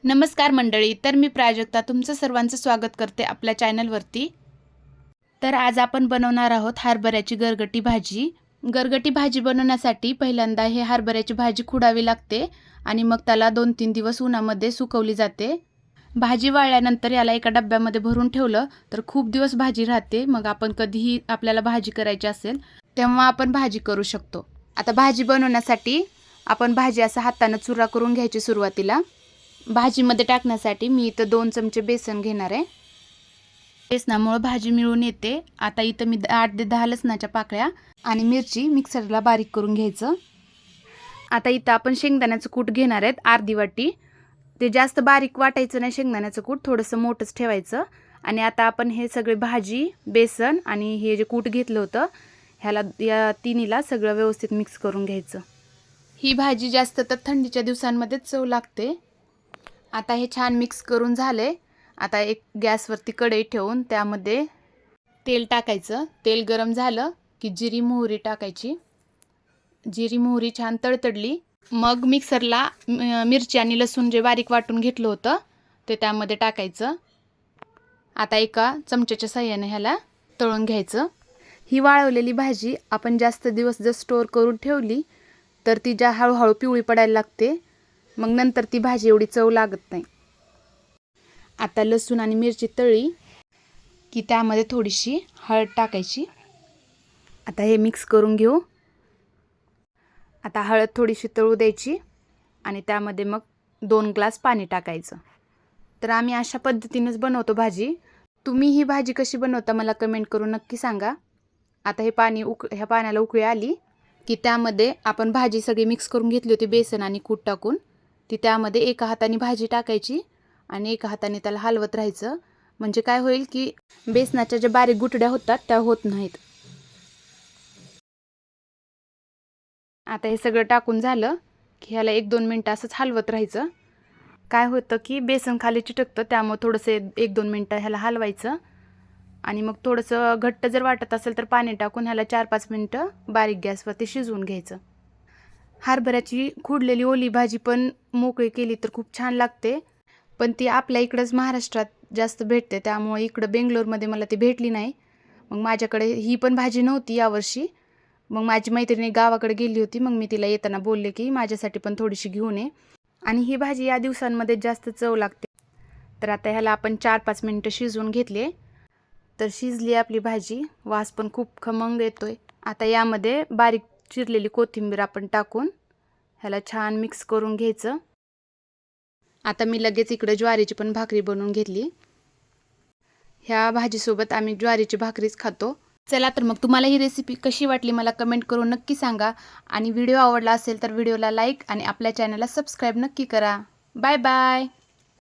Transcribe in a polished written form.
नमस्कार मंडळी, तर मी प्राजक्ता तुमचं सर्वांचं स्वागत करते आपल्या चॅनलवरती। तर आज आपण बनवणार आहोत हरभऱ्याची गरगटी भाजी। गरगटी भाजी बनवण्यासाठी पहिल्यांदा हे हरभऱ्याची भाजी खुडावी लागते आणि मग त्याला 2-3 दिवस उन्हामध्ये सुकवली जाते। भाजी वाळल्यानंतर याला एका डब्यामध्ये भरून ठेवलं तर खूप दिवस भाजी राहते। मग आपण कधीही आपल्याला भाजी करायची असेल तेव्हा आपण भाजी करू शकतो। आता भाजी बनवण्यासाठी आपण भाजी असा हाताने चुरा करून घ्यायची सुरुवातीला। भाजीमध्ये टाकण्यासाठी मी इथं 2 चमचे बेसन घेणार आहे। बेसनामुळे भाजी मिळून येते। आता इथं मी 8 ते 10 लसणाच्या पाकळ्या आणि मिरची मिक्सरला बारीक करून घ्यायचं। आता इथं आपण शेंगदाण्याचं कूट घेणार आहेत अर्धी वाटी। ते जास्त बारीक वाटायचं नाही, शेंगदाण्याचं कूट थोडंसं मोठंच ठेवायचं। आणि आता आपण हे सगळे भाजी, बेसन आणि हे जे कूट घेतलं होतं ह्याला या तिन्हीला सगळं व्यवस्थित मिक्स करून घ्यायचं। ही भाजी जास्त तर थंडीच्या दिवसांमध्ये चव लागते। आता हे छान मिक्स करून झाले। आता एक गॅसवरती कढई ठेवून त्यामध्ये तेल टाकायचं। तेल गरम झालं की जिरी मोहरी टाकायची। जिरी मोहरी छान तडतडली मग मिक्सरला मिरची आणि लसूण जे बारीक वाटून घेतलं होतं ते त्यामध्ये टाकायचं। आता एका चमच्याच्या साहाय्याने ह्याला तळून घ्यायचं। ही वाळवलेली भाजी आपण जास्त दिवस जर स्टोर करून ठेवली तर ती हळूहळू पिवळी पडायला लागते। मग नंतर ती भाजी एवढी चव लागत नाही। आता लसूण आणि मिरची तळली की त्यामध्ये थोडीशी हळद टाकायची। आता हे मिक्स करून घेऊ। आता हळद थोडीशी तळू द्यायची आणि त्यामध्ये मग 2 ग्लास पाणी टाकायचं। तर आम्ही अशा पद्धतीनेच बनवतो भाजी। तुम्ही ही भाजी कशी बनवता मला कमेंट करून नक्की सांगा। आता हे ह्या पाण्याला उकळी आली की त्यामध्ये आपण भाजी सगळी मिक्स करून घेतली होती बेसन आणि कूट टाकून। ती त्यामध्ये एका हाताने भाजी टाकायची आणि एका हाताने त्याला हलवत राहायचं। म्हणजे काय होईल की बेसनाच्या ज्या बारीक गुठळ्या होतात त्या होत नाहीत। आता हे सगळं टाकून झालं की ह्याला 1-2 मिनिटं असंच हलवत राहायचं। काय होतं की बेसन खाली चिटकतं, त्यामुळे थोडंसं 1-2 मिनिटं ह्याला हलवायचं आणि मग थोडंसं घट्ट जर वाटत असेल तर पाणी टाकून ह्याला 4-5 मिनिटं बारीक गॅसवरती शिजवून घ्यायचं। हरभऱ्याची खुडलेली ओली भाजी पण मोकळी केली तर खूप छान लागते, पण ती आपल्या इकडंच महाराष्ट्रात जास्त भेटते, त्यामुळे इकडं बेंगलोरमध्ये मला ती भेटली नाही। मग माझ्याकडे ही पण भाजी नव्हती यावर्षी। मग माझी मैत्रिणी गावाकडे गेली होती, मग मी तिला येताना बोलले की माझ्यासाठी पण थोडीशी घेऊन ये। आणि ही भाजी या दिवसांमध्ये जास्त चव लागते। तर आता ह्याला आपण 4-5 मिनिटं शिजवून घेतले तर शिजली आपली भाजी। वास पण खूप खमंग येतोय। आता यामध्ये बारीक चिरलेली कोथिंबीर आपण टाकून ह्याला छान मिक्स करून घ्यायचं। आता मी लगेच इकडे ज्वारीची पण भाकरी बनवून घेतली। ह्या भाजीसोबत आम्ही ज्वारीची भाकरीच खातो। चला तर मग तुम्हाला ही रेसिपी कशी वाटली मला कमेंट करून नक्की सांगा आणि व्हिडिओ आवडला असेल तर व्हिडिओला लाईक आणि आपल्या चॅनलला सबस्क्राईब नक्की करा। Bye bye.